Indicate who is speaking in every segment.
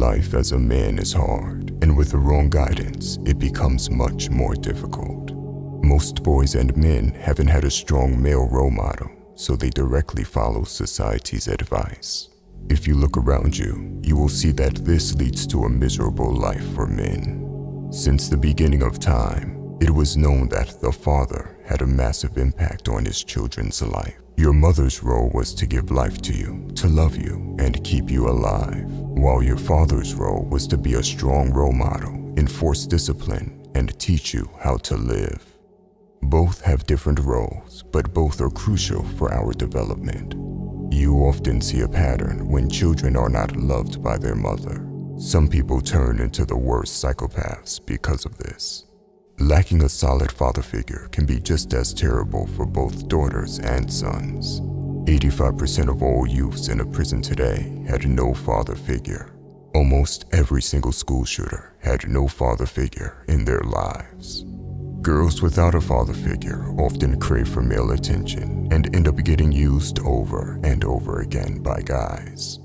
Speaker 1: Life as a man is hard, and with the wrong guidance, it becomes much more difficult. Most boys and men haven't had a strong male role model, so they directly follow society's advice. If you look around you, you will see that this leads to a miserable life for men. Since the beginning of time, it was known that the father had a massive impact on his children's life. Your mother's role was to give life to you, to love you, and keep you alive, while your father's role was to be a strong role model, enforce discipline, and teach you how to live. Both have different roles, but both are crucial for our development. You often see a pattern when children are not loved by their mother. Some people turn into the worst psychopaths because of this. Lacking a solid father figure can be just as terrible for both daughters and sons. 85% of all youths in a prison today had no father figure. Almost every single school shooter had no father figure in their lives. Girls without a father figure often crave for male attention and end up getting used over and over again by guys.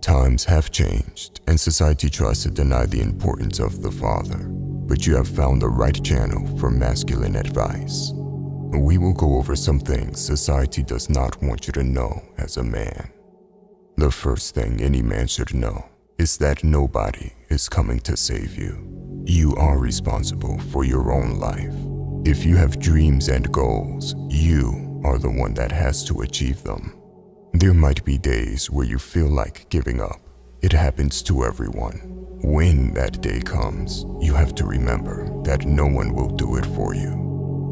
Speaker 1: Times have changed, and society tries to deny the importance of the father, but you have found the right channel for masculine advice. We will go over some things society does not want you to know as a man. The first thing any man should know is that nobody is coming to save you. You are responsible for your own life. If you have dreams and goals, you are the one that has to achieve them. There might be days where you feel like giving up. It happens to everyone. When that day comes, you have to remember that no one will do it for you.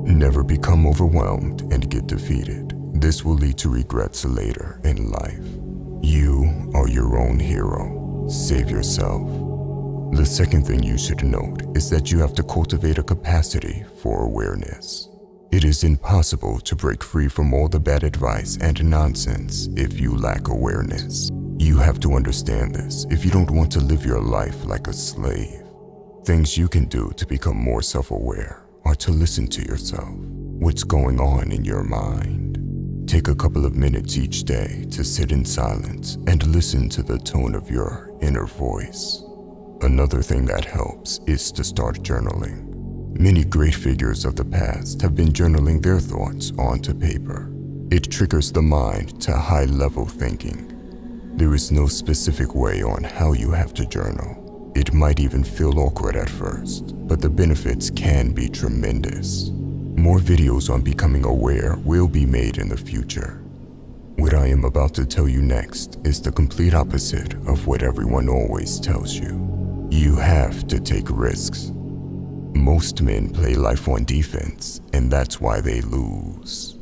Speaker 1: Never become overwhelmed and get defeated. This will lead to regrets later in life. You are your own hero. Save yourself. The second thing you should note is that you have to cultivate a capacity for awareness. It is impossible to break free from all the bad advice and nonsense if you lack awareness. You have to understand this if you don't want to live your life like a slave. Things you can do to become more self-aware are to listen to yourself. What's going on in your mind? Take a couple of minutes each day to sit in silence and listen to the tone of your inner voice. Another thing that helps is to start journaling. Many great figures of the past have been journaling their thoughts onto paper. It triggers the mind to high-level thinking. There is no specific way on how you have to journal. It might even feel awkward at first, but the benefits can be tremendous. More videos on becoming aware will be made in the future. What I am about to tell you next is the complete opposite of what everyone always tells you. You have to take risks. Most men play life on defense, and that's why they lose.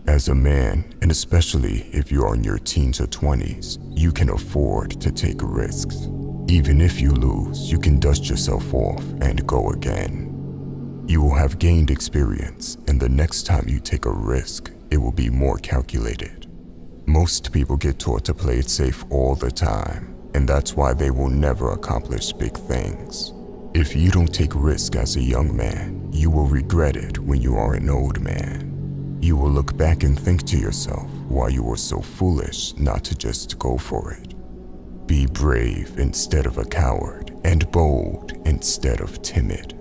Speaker 1: As a man, and especially if you are in your teens or 20s, you can afford to take risks. Even if you lose, you can dust yourself off and go again. You will have gained experience, and the next time you take a risk, it will be more calculated. Most people get taught to play it safe all the time, and that's why they will never accomplish big things. If you don't take risk as a young man, you will regret it when you are an old man. You will look back and think to yourself why you were so foolish not to just go for it. Be brave instead of a coward, and bold instead of timid.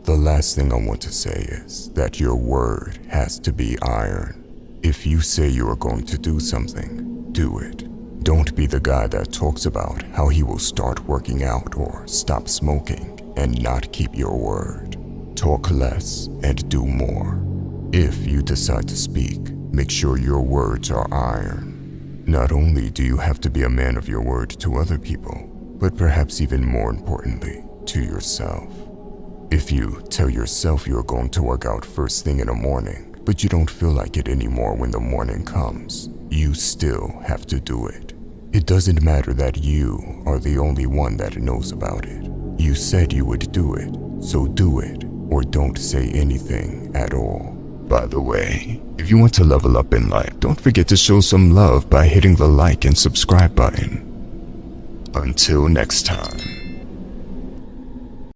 Speaker 1: The last thing I want to say is that your word has to be iron. If you say you are going to do something, do it. Don't be the guy that talks about how he will start working out or stop smoking and not keep your word. Talk less and do more. If you decide to speak, make sure your words are iron. Not only do you have to be a man of your word to other people, but perhaps even more importantly, to yourself. If you tell yourself you're going to work out first thing in the morning, but you don't feel like it anymore when the morning comes, you still have to do it. It doesn't matter that you are the only one that knows about it. You said you would do it, so do it, or don't say anything at all. By the way, if you want to level up in life, don't forget to show some love by hitting the like and subscribe button. Until next time.